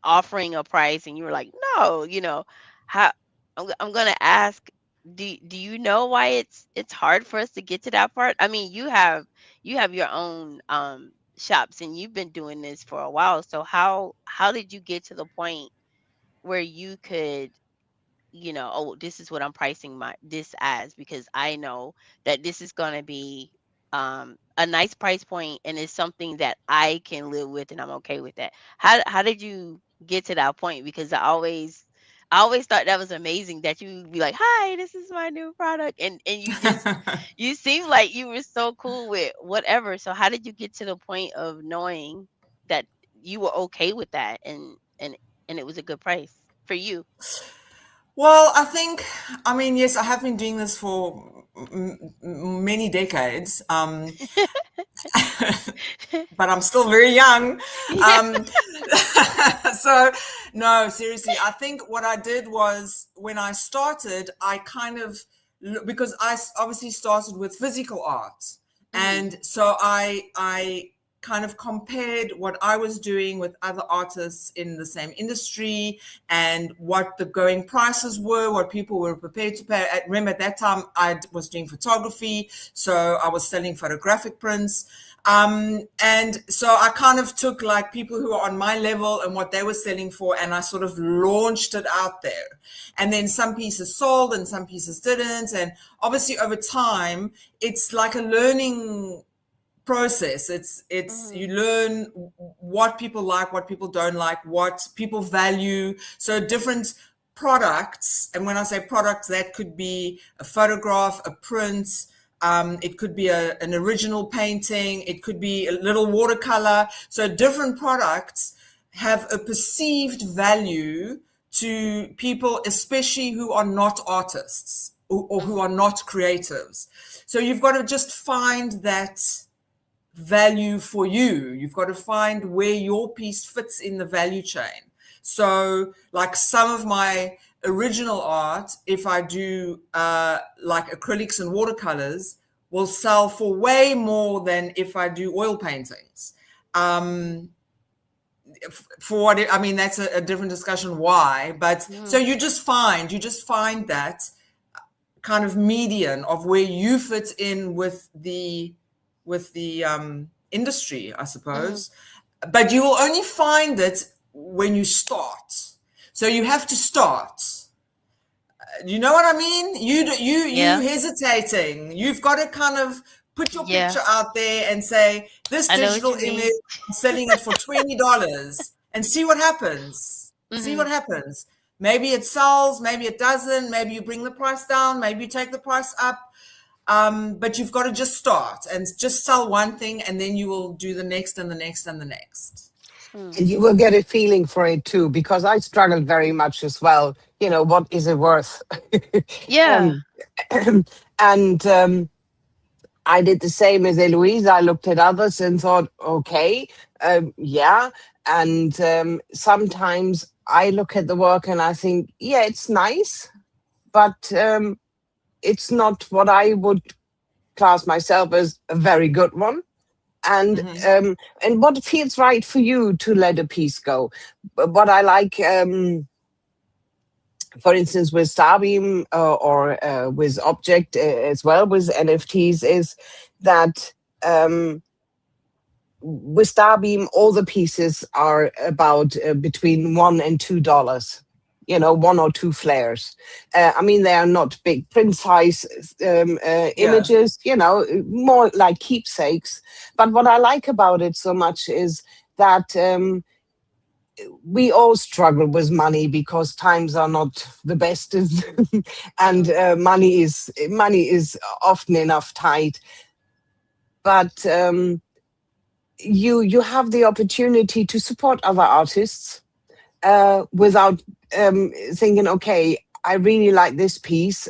offering a price and you were like, no, how I'm gonna ask, do you know why it's hard for us to get to that part? I mean, you have your own shops and you've been doing this for a while, so how did you get to the point where you could, oh, this is what I'm pricing my this as, because I know that this is going to be a nice price point and it's something that I can live with and I'm okay with that. How did you get to that point? Because I always thought that was amazing that you would be like, "Hi, this is my new product," and you seem like you were so cool with whatever. So how did you get to the point of knowing that you were okay with that and it was a good price for you? Well, I mean, yes, I have been doing this for many decades, but I'm still very young. Yeah. So, no, seriously, I think what I did was when I started, I kind of, because obviously started with physical art. Mhm. And so I kind of compared what I was doing with other artists in the same industry and what the going prices were, what people were prepared to pay. Remember, at that time, I was doing photography, so I was selling photographic prints. And so I kind of took like people who are on my level and what they were selling for, and I sort of launched it out there. And then some pieces sold and some pieces didn't. And obviously, over time, it's like a learning process. It's Mhm. you learn what people like, what people don't like, what people value. So different products, and when I say products, that could be a photograph, a print, it could be an original painting, it could be a little watercolor. So different products have a perceived value to people, especially who are not artists or who Mhm. are not creatives. So you've got to just find that value for you. You've got to find where your piece fits in the value chain. So, like some of my original art, if I do like acrylics and watercolors, will sell for way more than if I do oil paintings. Um, for what I mean, that's a different discussion why. But so Mhm. you just find that kind of median of where you fit in with the industry, I Mhm. suppose. But you will only find it when you start. So you have to start. You know what I mean? You Yeah. hesitating. You've got to kind of put your Yeah. picture out there and say, this I know what digital you image, mean. I'm selling it for $20 and see what happens. See what Mhm. happens. Maybe it sells, maybe it doesn't, maybe you bring the price down, maybe you take the price up. But you've got to just start and just sell one thing, and then you will do the next and the next and the next. Mm. And you will get a feeling for it too, because I struggled very much as well. What is it worth? Yeah. um, and I did the same as Eloise. I looked at others and thought, okay, yeah. And sometimes I look at the work and I think, yeah, it's nice, but it's not what I would class myself as a very good one. And Mm-hmm. what feels right for you to let a piece go. But what I like, for instance, with Starbeam or with Object as well with NFTs, is that with Starbeam, all the pieces are about between $1 and $2. One or two flares. I mean, they are not big print size Yeah. images. More like keepsakes. But what I like about it so much is that we all struggle with money because times are not the best, and Mhm. money is often enough tight. But you have the opportunity to support other artists without thinking, okay, I really like this piece,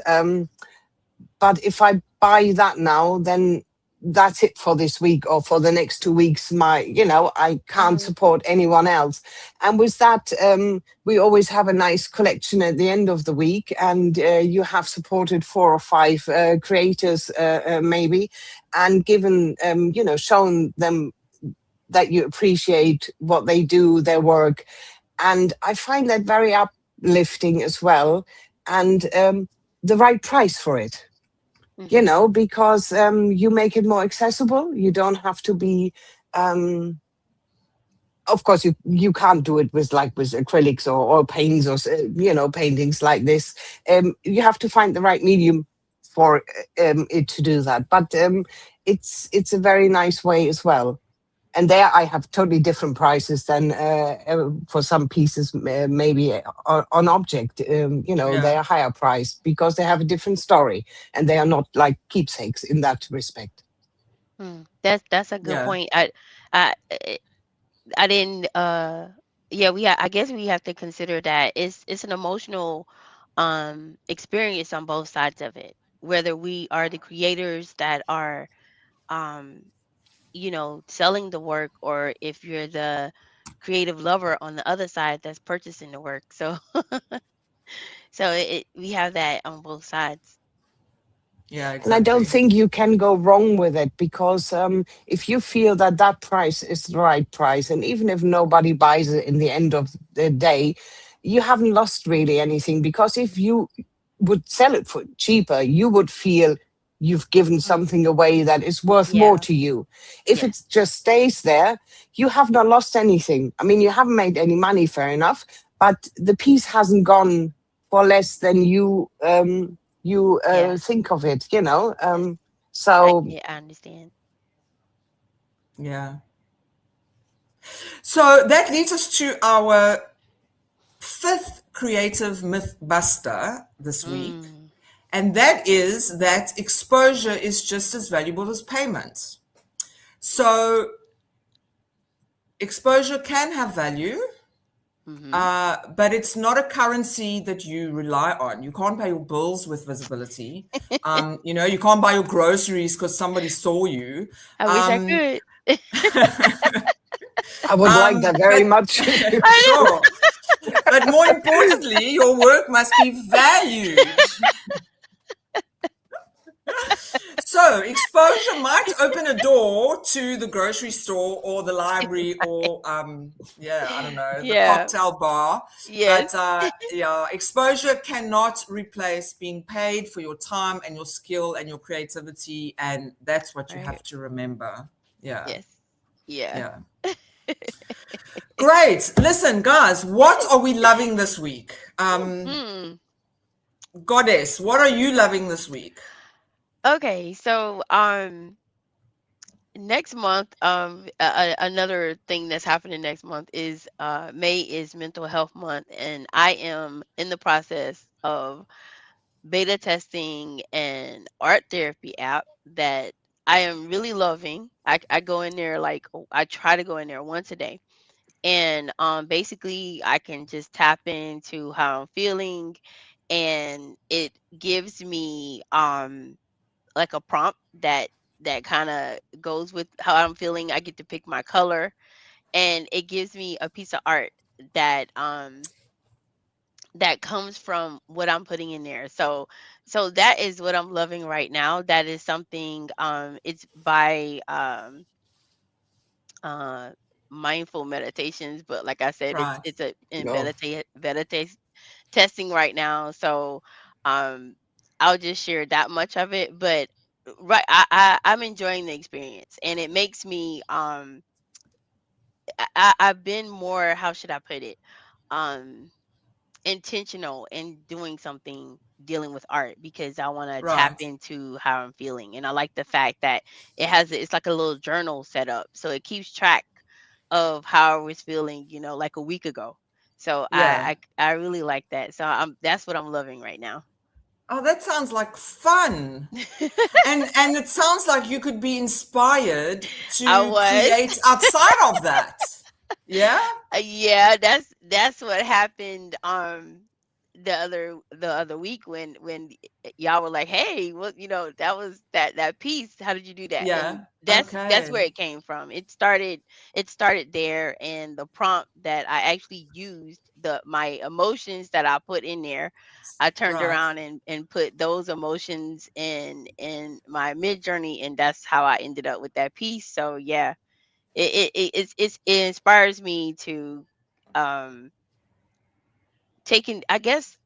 but if I buy that now, then that's it for this week or for the next 2 weeks. I can't Mhm. support anyone else. And with that, we always have a nice collection at the end of the week, and you have supported 4 or 5 creators, maybe, and given, shown them that you appreciate what they do, their work. And I find that very uplifting as well. And the right price for it, Mhm. because you make it more accessible. You don't have to be, um, of course, you can't do it with acrylics or paints or, paintings like this. You have to find the right medium for it to do that. But it's a very nice way as well. and there I have totally different prices than for some pieces, maybe on object. They Yeah. are higher priced because they have a different story, and they are not like keepsakes in that respect. That's a good Yeah. point. I I didn't yeah, I guess we have to consider that it's an emotional experience on both sides of it. Whether we are the creators that are um selling the work, or if you're the creative lover on the other side that's purchasing the work. So we have that on both sides. Yeah, And I don't exactly. think you can go wrong with it because if you feel that that price is the right price, and even if nobody buys it in the end of the day, you haven't lost really anything. Because if you would sell it for cheaper, you would feel you've given Mm, something away that is worth more yeah. to you. If Yes. it just stays there, you have not lost anything. I mean, you haven't made any money, fair enough, but the piece hasn't gone for less than you Yeah. think of it, Yes. so I understand. Yeah. So that leads us to our fifth creative myth buster this week. Mm. And that is that exposure is just as valuable as payment. So exposure can have value, Mhm. but it's not a currency that you rely on. You can't pay your bills with visibility. You can't buy your groceries because somebody saw you. I wish I Um, could. I would like that very but much. I know. sure. But more importantly, your work must be valued. So exposure might open a door to the grocery store or the library or yeah, I don't know, the Yeah. cocktail bar. Yes. But yeah, exposure cannot replace being paid for your time and your skill and your creativity, and that's what you Right. have to remember. Yeah, Yes. Yeah. yeah. Great. Listen, guys, what are we loving this week? Hmm. Goddess, what are you loving this week? Okay, so next month, another thing that's happening next month is May is Mental Health Month, and I am in the process of beta testing an art therapy app that I am really loving. I go in there I try to go in there once a day, and basically I can just tap into how I'm feeling, and it gives me like a prompt that kind of goes with how I'm feeling. I get to pick my color, and it gives me a piece of art that that comes from what I'm putting in there. So that is what I'm loving right now. That is something it's by uh mindful meditations, but like I said, Right. it's a in Oh, beta testing right now. So um I'll just share that much of it. But right, I'm enjoying the experience, and it makes me I've been more, how should I put it, um intentional in doing something dealing with art, because I want to tap Right. into how I'm feeling. And I like the fact that it's like a little journal set up, so it keeps track of how I was feeling, like a week ago. So Yeah. I really like that. So that's what I'm loving right now. Oh, that sounds like fun. And it sounds like you could be inspired I to was. create outside of that. Yeah? Yeah, that's what happened the other week when y'all were like, "Hey, well, that piece. How did you do that?" And Yeah. that's where Okay. it came from. It started there, and the prompt that I actually used, the my emotions that I put in there, I turned Right. around and put those emotions in my mid journey, and that's how I ended up with that piece. So yeah, it inspires me to um taking, I guess,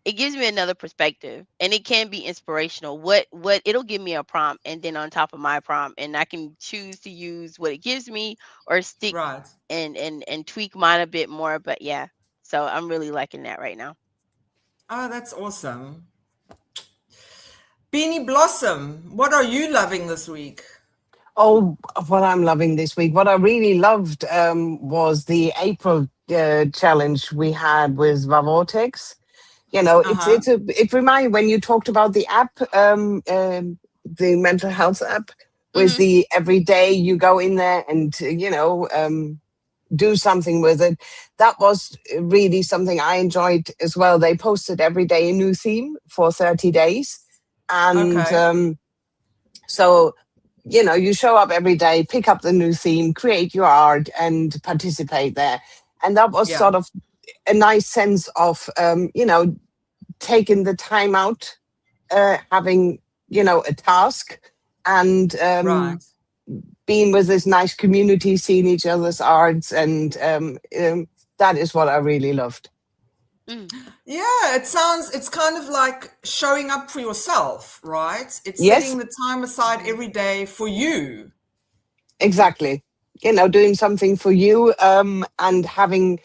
it gives me another perspective, and it can be inspirational. What it'll give me a prompt, and then on top of my prompt, and I can choose to use what it gives me, or stick Right. and tweak mine a bit more. But yeah, so I'm really liking that right now. Oh, that's awesome. Beanie Blossom, what are you loving this week? Oh, what I'm loving this week. What I really loved was the April challenge we had with Vavortex. You know, Uh-huh. it reminded when you talked about the app, the mental health app, with Hmm. the every day you go in there and do something with it. That was really something I enjoyed as well. They posted every day a new theme for 30 days, and Okay. so you show up every day, pick up the new theme, create your art, and participate there. And that was Yeah. sort of a nice sense of taking the time out, having a task, and Right. being with this nice community, seeing each other's arts, and that is what I really loved. Mm. Yeah, it's kind of like showing up for yourself, right? It's Yes, setting the time aside Hmm. every day for you. exactly. Doing something for you, um, and having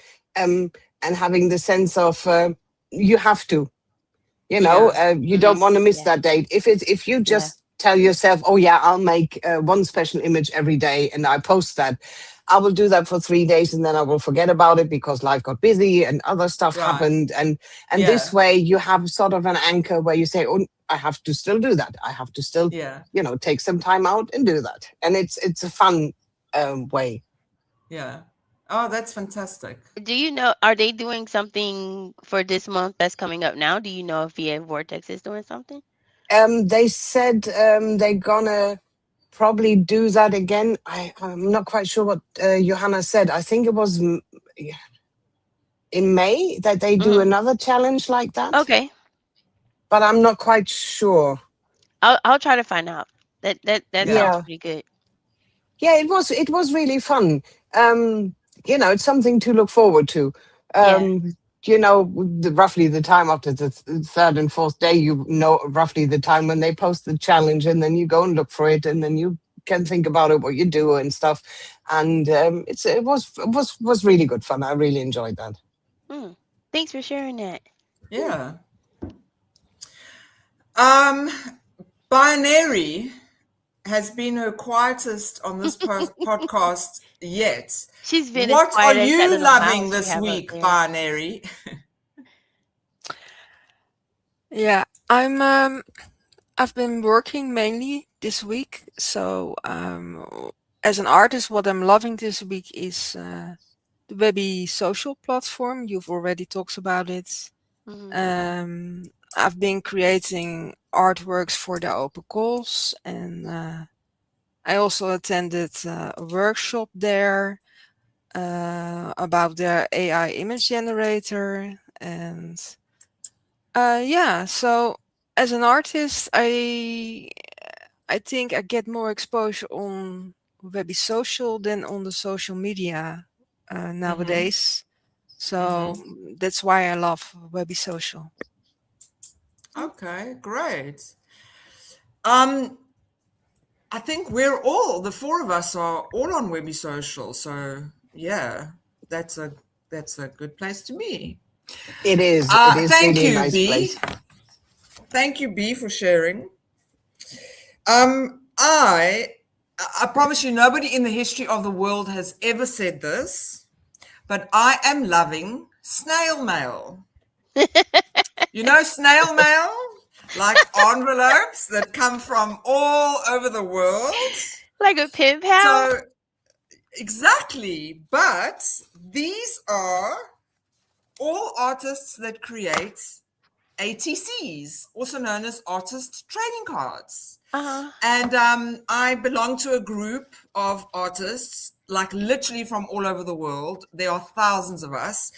the sense of you have to. Yeah. You don't want to Yes. miss Yeah. that date. If you Yeah. just tell yourself, oh yeah, I'll make one special image every day and I post that, I will do that for 3 days and then I will forget about it because life got busy and other stuff Right. happened. And this Yeah. way you have sort of an anchor where you say, oh, I have to still do that. I have to still, Yeah. take some time out and do that. And it's a fun way. Yeah. Oh, that's fantastic. Do you know, are they doing something for this month that's coming up now? Do you know if VA Vortex is doing something? They said they're gonna probably do that again. I'm not quite sure what Johanna said. I think it was in May that they do Hmm. another challenge like that, Okay. but I'm not quite sure. I'll try to find out. That Yeah. sounds Yeah, pretty good. yeah, it was really fun. It's something to look forward to. Yeah. Roughly the time after the third and fourth day, roughly the time when they post the challenge, and then you go and look for it, and then you can think about it, what you do and stuff. And it was really good fun. I really enjoyed that. Mm. Thanks for sharing that. Yeah. Um, Binary has been her quietest on this podcast yet. She's been as What are quiet as that you little loving mouse you this have up week, there. Binary? Yeah, I've been working mainly this week. So, as an artist, what I'm loving this week is the Webby social platform. You've already talked about it. Hmm. I've been creating artworks for the open calls, and I also attended a workshop there about their AI image generator. And yeah, so as an artist, I think I get more exposure on Webby Social than on the social media Mm-hmm. nowadays. So Mm-hmm. that's why I love Webby Social. Okay, great. Um, I think we're all, the four of us are all on Webby Social. So yeah, that's a that's a good place to be. It is Thank really a you, nice B. place. Thank you, B, for sharing. I promise you, nobody in the history of the world has ever said this, but I am loving snail mail. You know, snail mail, like envelopes that come from all over the world. Like a pen pal? So, exactly. But these are all artists that create ATCs, also known as artist trading cards. Uh-huh. And I belong to a group of artists, like literally from all over the world. There are thousands of us.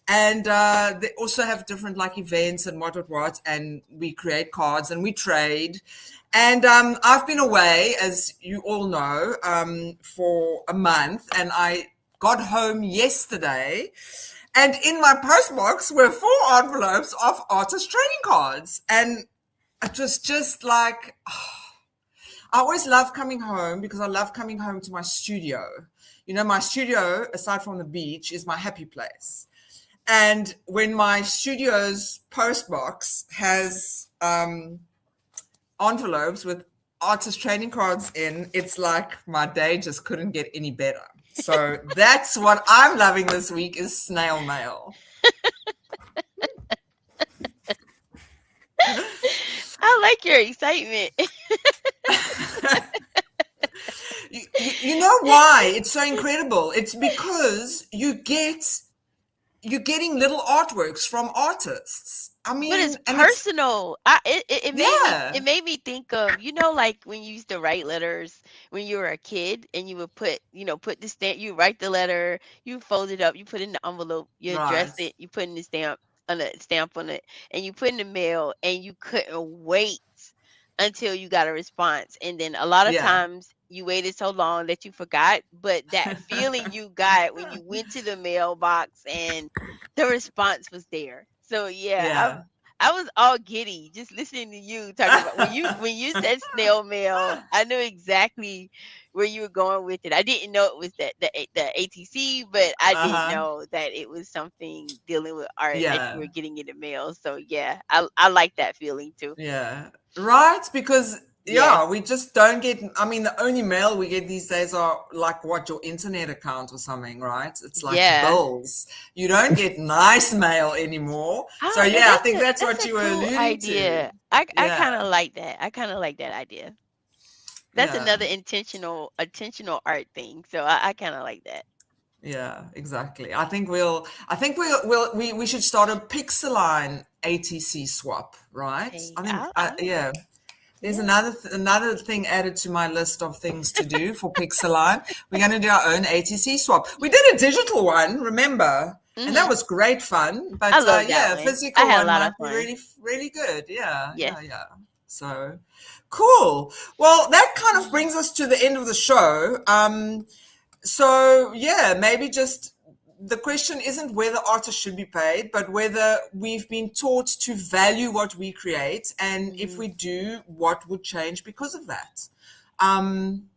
And they also have different like events and what. And we create cards and we trade. And I've been away, as you all know, for a month. And I got home yesterday. And in my postbox were 4 envelopes of artist trading cards. And it was just like, I always love coming home because I love coming home to my studio. You know, my studio, aside from the beach, is my happy place. And when my studio's postbox has envelopes with artist trading cards in, it's like my day just couldn't get any better. So that's what I'm loving this week is snail mail. I like your excitement. You know why it's so incredible? It's because you're getting little artworks from artists. I But it's mean, and it's personal. yeah, It made me think of, like when you used to write letters when you were a kid, and you would put the stamp, you write the letter, you fold it up, you put it in the envelope, you address right. it, you put in the stamp on it, and you put in the mail, and you couldn't wait until you got a response. And then a lot of Yeah. times you waited so long that you forgot, but that feeling you got when you went to the mailbox and the response was there. So yeah, Yeah. I was all giddy just listening to you talking about when you said snail mail. I knew exactly where you were going with it. I didn't know it was the ATC, but I did Uh-huh. know that it was something dealing with art that you Yeah. were getting in the mail. So yeah, I like that feeling too. Yeah. Right? Because Yes. yeah, we just don't get I mean the only mail we get these days are like what your internet account or something, right? It's like Yeah. bills. You don't get nice mail anymore. So Oh, yeah, I think that's that's what a you were cool alluding to. idea. I Yeah. kind of like that. I kind of like that idea. That's Yeah. another intentional art thing. So I kind of like that. Yeah, exactly. I think we should start a Pixeline ATC swap, right? Hey, I think I yeah. There's yeah. another thing added to my list of things to do for Pixeline. We're going to do our own ATC swap. We did a digital one, remember? And that Mhm. was great fun. I But love that yeah, a one. I physical had a one lot of might be fun. really, really good. Yeah, Yes. yeah, yeah. So cool. Well, that kind of brings us to the end of the show. So yeah, maybe just the question isn't whether artists should be paid, but whether we've been taught to value what we create, and if Mhm. we do, what would change because of that. Um,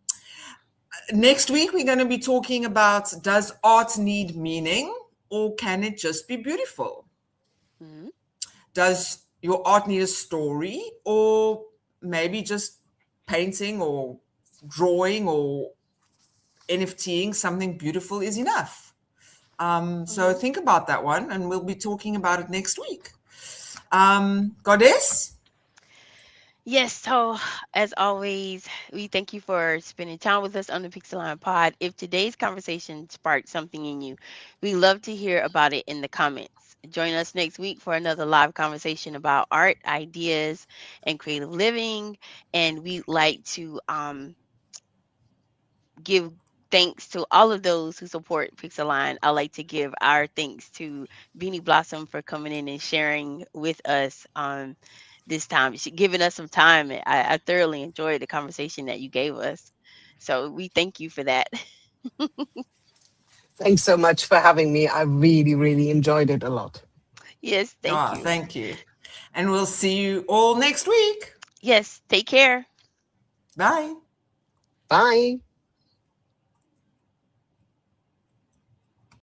Next week, we're going to be talking about does art need meaning or can it just be beautiful? Mhm. Does your art need a story or maybe just painting or drawing or NFTing something beautiful is enough? So Mhm. think about that one, and we'll be talking about it next week. Goddess? Yes, so as always, we thank you for spending time with us on the Pixel Line Pod. If today's conversation sparked something in you, we love to hear about it in the comments. Join us next week for another live conversation about art, ideas, and creative living. And we'd like to give thanks to all of those who support Pixeline. I like to give our thanks to Beanie Blossom for coming in and sharing with us this time. She giving us some time. I thoroughly enjoyed the conversation that you gave us. So we thank you for that. Thanks so much for having me. I really, really enjoyed it a lot. Yes, thank Ah, you. thank you. And we'll see you all next week. Yes, take care. Bye. Bye.